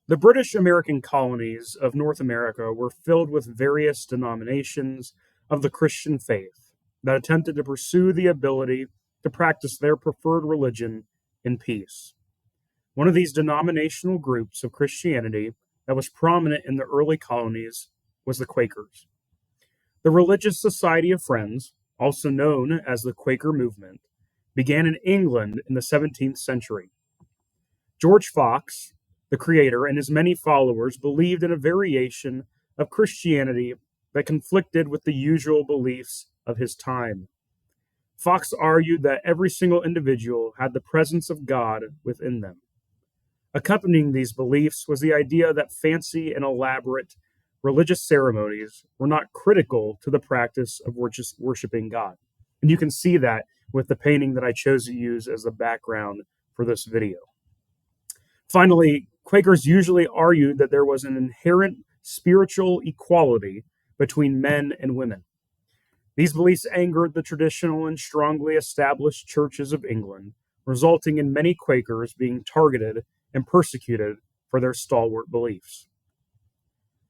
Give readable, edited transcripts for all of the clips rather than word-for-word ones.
The British American colonies of North America were filled with various denominations of the Christian faith that attempted to pursue the ability to practice their preferred religion in peace. One of these denominational groups of Christianity that was prominent in the early colonies was the Quakers. The Religious Society of Friends, also known as the Quaker movement, began in England in the 17th century. George Fox, the creator, and his many followers believed in a variation of Christianity that conflicted with the usual beliefs of his time. Fox argued that every single individual had the presence of God within them. Accompanying these beliefs was the idea that fancy and elaborate religious ceremonies were not critical to the practice of worshiping God. And you can see that with the painting that I chose to use as the background for this video. Finally, Quakers usually argued that there was an inherent spiritual equality between men and women. These beliefs angered the traditional and strongly established churches of England, resulting in many Quakers being targeted and persecuted for their stalwart beliefs.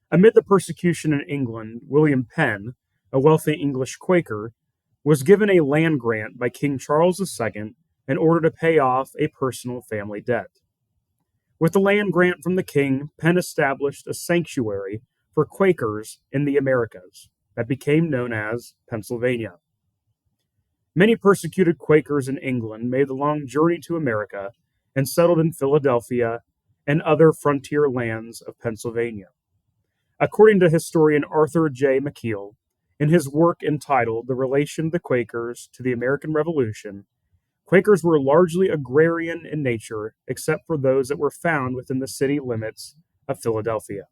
Amid the persecution in England, William Penn, a wealthy English Quaker, was given a land grant by King Charles II in order to pay off a personal family debt. With the land grant from the king, Penn established a sanctuary for Quakers in the Americas that became known as Pennsylvania. Many persecuted Quakers in England made the long journey to America and settled in Philadelphia and other frontier lands of Pennsylvania. According to historian Arthur J. McKeel, in his work entitled The Relation of the Quakers to the American Revolution, Quakers were largely agrarian in nature, except for those that were found within the city limits of Philadelphia.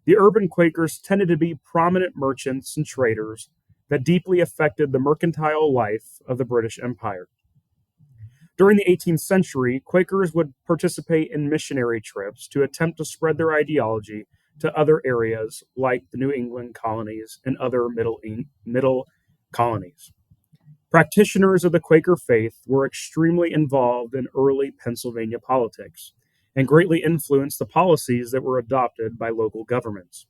The urban Quakers tended to be prominent merchants and traders that deeply affected the mercantile life of the British Empire. During the 18th century, Quakers would participate in missionary trips to attempt to spread their ideology to other areas like the New England colonies and other middle colonies. Practitioners of the Quaker faith were extremely involved in early Pennsylvania politics and greatly influenced the policies that were adopted by local governments.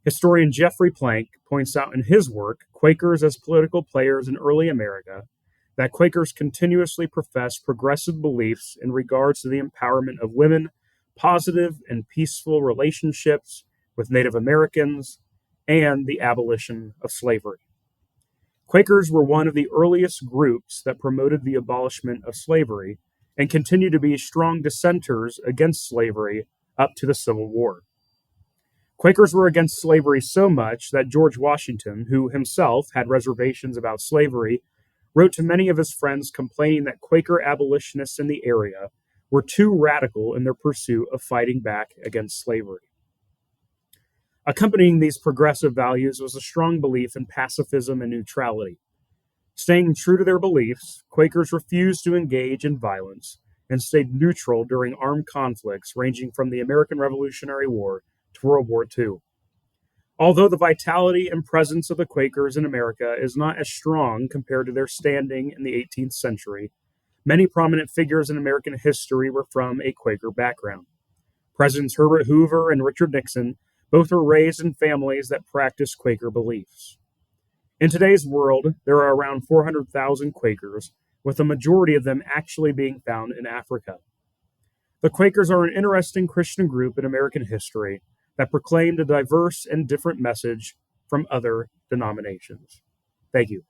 Historian Jeffrey Plank points out in his work, Quakers as Political Players in Early America, that Quakers continuously professed progressive beliefs in regards to the empowerment of women, positive and peaceful relationships with Native Americans, and the abolition of slavery. Quakers were one of the earliest groups that promoted the abolishment of slavery and continue to be strong dissenters against slavery up to the Civil War. Quakers were against slavery so much that George Washington, who himself had reservations about slavery, wrote to many of his friends complaining that Quaker abolitionists in the area were too radical in their pursuit of fighting back against slavery. Accompanying these progressive values was a strong belief in pacifism and neutrality. Staying true to their beliefs, Quakers refused to engage in violence and stayed neutral during armed conflicts ranging from the American Revolutionary War to World War II. Although the vitality and presence of the Quakers in America is not as strong compared to their standing in the 18th century, many prominent figures in American history were from a Quaker background. Presidents Herbert Hoover and Richard Nixon both were raised in families that practiced Quaker beliefs. In today's world, there are around 400,000 Quakers, with the majority of them actually being found in Africa. The Quakers are an interesting Christian group in American history that proclaimed a diverse and different message from other denominations. Thank you.